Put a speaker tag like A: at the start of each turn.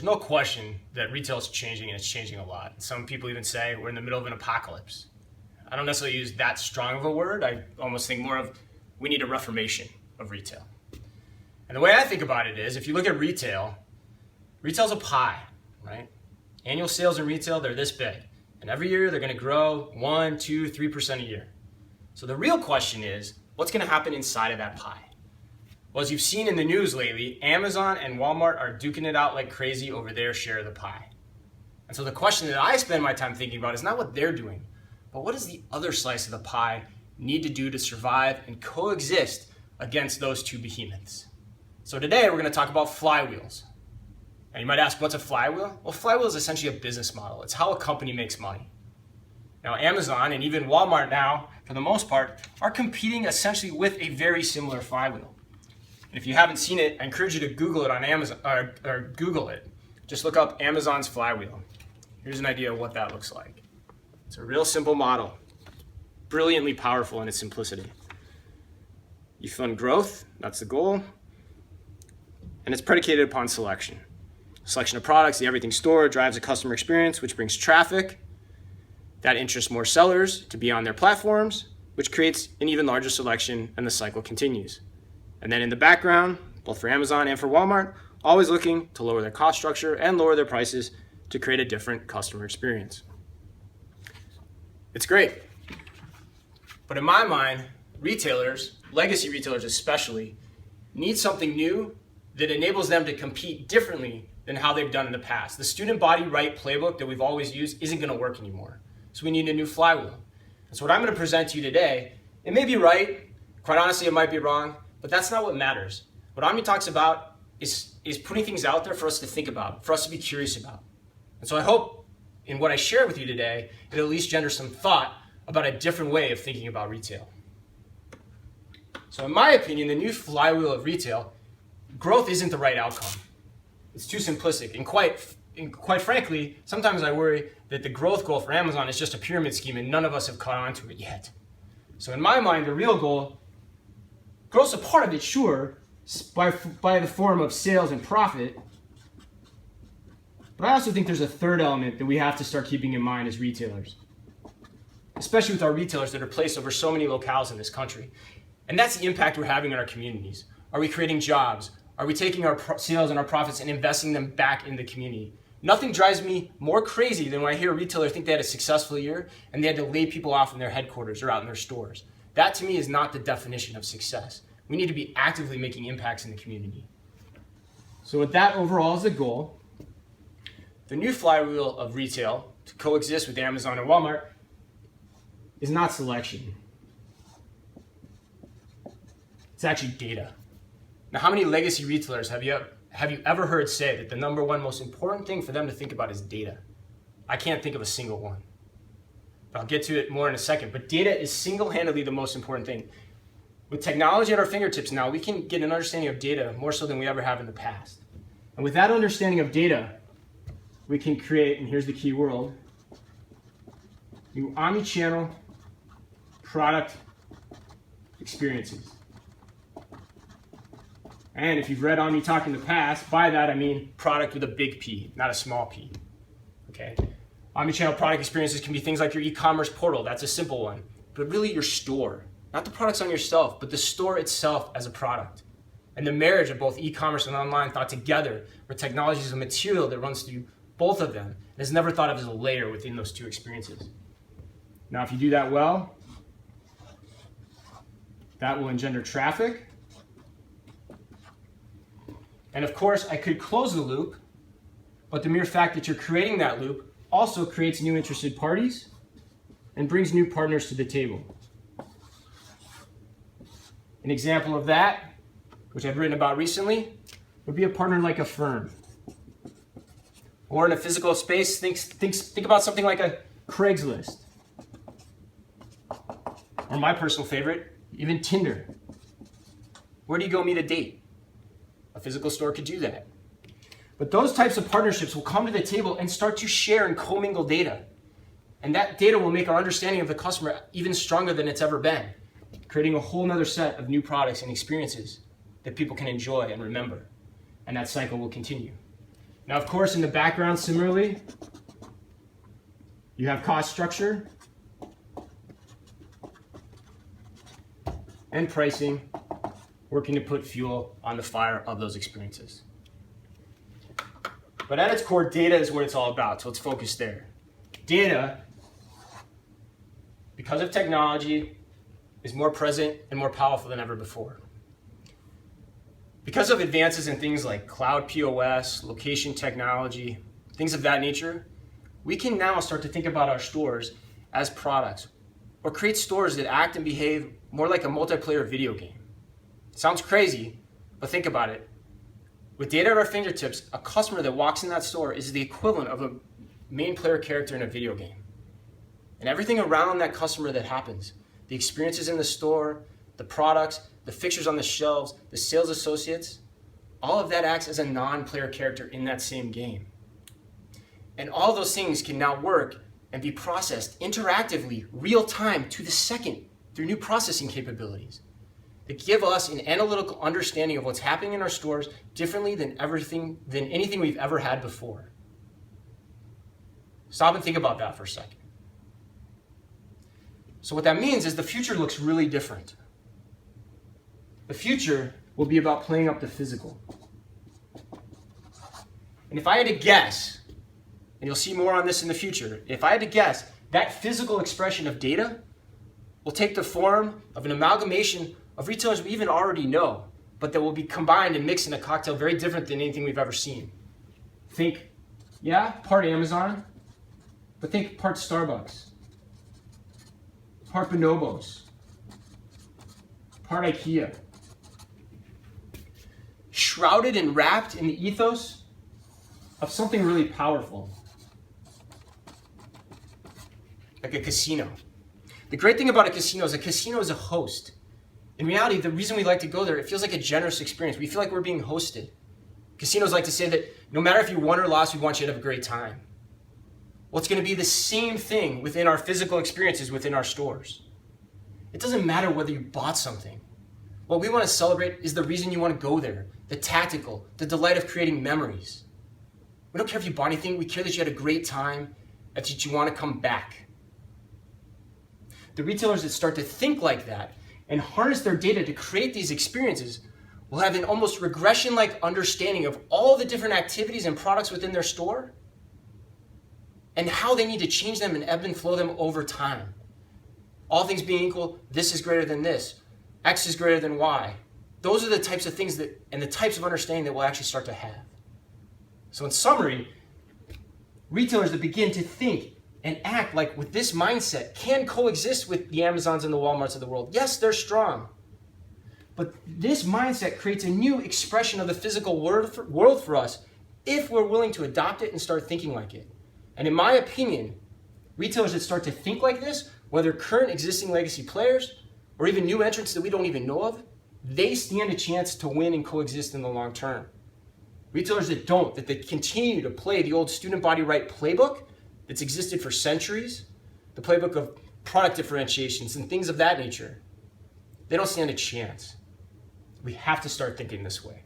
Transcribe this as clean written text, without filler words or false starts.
A: no question that retail is changing, and it's changing a lot. Some people even say we're in the middle of an apocalypse. I don't necessarily use that strong of a word. I almost think more of we need a reformation of retail. And the way I think about it is, if you look at retail, retail's a pie, right? Annual sales in retail, they're this big. And every year they're gonna grow 1, 2, 3% a year. So the real question is, what's gonna happen inside of that pie? Well, as you've seen in the news lately, Amazon and Walmart are duking it out like crazy over their share of the pie. And so the question that I spend my time thinking about is not what they're doing, but what does the other slice of the pie need to do to survive and coexist against those two behemoths? So today we're gonna talk about flywheels. And you might ask, what's a flywheel? Well, flywheel is essentially a business model. It's how a company makes money. Now, Amazon and even Walmart now, for the most part, are competing essentially with a very similar flywheel. And if you haven't seen it, I encourage you to Google it on Amazon, or Google it. Just look up Amazon's flywheel. Here's an idea of what that looks like. It's a real simple model, brilliantly powerful in its simplicity. You fund growth, that's the goal, and it's predicated upon selection. Selection of products, the everything store drives a customer experience, which brings traffic. That interests more sellers to be on their platforms, which creates an even larger selection, and the cycle continues. And then in the background, both for Amazon and for Walmart, always looking to lower their cost structure and lower their prices to create a different customer experience. It's great. But in my mind, retailers, legacy retailers especially, need something new that enables them to compete differently than how they've done in the past. The student body right playbook that we've always used isn't gonna work anymore. So we need a new flywheel. And so what I'm gonna present to you today, it may be right, quite honestly it might be wrong, but that's not what matters. What Omni talks about is putting things out there for us to think about, for us to be curious about. And so I hope in what I share with you today, it at least genders some thought about a different way of thinking about retail. So in my opinion, the new flywheel of retail, growth isn't the right outcome. It's too simplistic. And quite frankly, sometimes I worry that the growth goal for Amazon is just a pyramid scheme and none of us have caught on to it yet. So in my mind, the real goal, growth's a part of it, sure, by the form of sales and profit. But I also think there's a third element that we have to start keeping in mind as retailers, especially with our retailers that are placed over so many locales in this country. And that's the impact we're having on our communities. Are we creating jobs? Are we taking our sales and our profits and investing them back in the community? Nothing drives me more crazy than when I hear a retailer think they had a successful year and they had to lay people off in their headquarters or out in their stores. That to me is not the definition of success. We need to be actively making impacts in the community. So with that overall as the goal, the new flywheel of retail to coexist with Amazon and Walmart is not selection. It's actually data. Now, how many legacy retailers have you ever heard say that the number one most important thing for them to think about is data? I can't think of a single one. But I'll get to it more in a second. But data is single-handedly the most important thing. With technology at our fingertips now, we can get an understanding of data more so than we ever have in the past. And with that understanding of data, we can create, and here's the key word, new omni-channel product experiences. And if you've read Omni Talk in the past, by that I mean product with a big P, not a small p. Okay? Omnichannel product experiences can be things like your e-commerce portal, that's a simple one. But really your store, not the products on your shelf, but the store itself as a product. And the marriage of both e-commerce and online thought together, where technology is a material that runs through both of them, and is never thought of as a layer within those two experiences. Now, if you do that well, that will engender traffic. And of course, I could close the loop, but the mere fact that you're creating that loop also creates new interested parties and brings new partners to the table. An example of that, which I've written about recently, would be a partner like a firm. Or in a physical space, think about something like a Craigslist. Or my personal favorite, even Tinder. Where do you go meet a date? A physical store could do that. But those types of partnerships will come to the table and start to share and commingle data. And that data will make our understanding of the customer even stronger than it's ever been, creating a whole nother set of new products and experiences that people can enjoy and remember. And that cycle will continue. Now, of course, in the background, similarly, you have cost structure and pricing working to put fuel on the fire of those experiences. But at its core, data is what it's all about, so let's focus there. Data, because of technology, is more present and more powerful than ever before. Because of advances in things like cloud POS, location technology, things of that nature, we can now start to think about our stores as products or create stores that act and behave more like a multiplayer video game. Sounds crazy, but think about it. With data at our fingertips, a customer that walks in that store is the equivalent of a main player character in a video game. And everything around that customer that happens, the experiences in the store, the products, the fixtures on the shelves, the sales associates, all of that acts as a non-player character in that same game. And all those things can now work and be processed interactively, real time, to the second, through new processing capabilities that give us an analytical understanding of what's happening in our stores differently than anything we've ever had before. Stop and think about that for a second. So what that means is the future looks really different. The future will be about playing up the physical. And if I had to guess, and you'll see more on this in the future, if I had to guess, that physical expression of data will take the form of an amalgamation of retailers we even already know, but that will be combined and mixed in a cocktail very different than anything we've ever seen. Think, part Amazon, but think part Starbucks, part Bonobos, part IKEA. Shrouded and wrapped in the ethos of something really powerful, like a casino. The great thing about a casino is a host. In reality, the reason we like to go there, it feels like a generous experience. We feel like we're being hosted. Casinos like to say that no matter if you won or lost, we want you to have a great time. Well, it's going to be the same thing within our physical experiences within our stores. It doesn't matter whether you bought something. What we want to celebrate is the reason you want to go there, the tactical, the delight of creating memories. We don't care if you bought anything, we care that you had a great time, that you want to come back. The retailers that start to think like that and harness their data to create these experiences will have an almost regression-like understanding of all the different activities and products within their store and how they need to change them and ebb and flow them over time. All things being equal, this is greater than this. X is greater than Y. Those are the types of things and the types of understanding that we'll actually start to have. So in summary, retailers that begin to think and act like with this mindset can coexist with the Amazons and the Walmarts of the world. Yes, they're strong. But this mindset creates a new expression of the physical world for us if we're willing to adopt it and start thinking like it. And in my opinion, retailers that start to think like this, whether current existing legacy players or even new entrants that we don't even know of, they stand a chance to win and coexist in the long term. Retailers that don't, that they continue to play the old student body right playbook that's existed for centuries, the playbook of product differentiations and things of that nature, they don't stand a chance. We have to start thinking this way.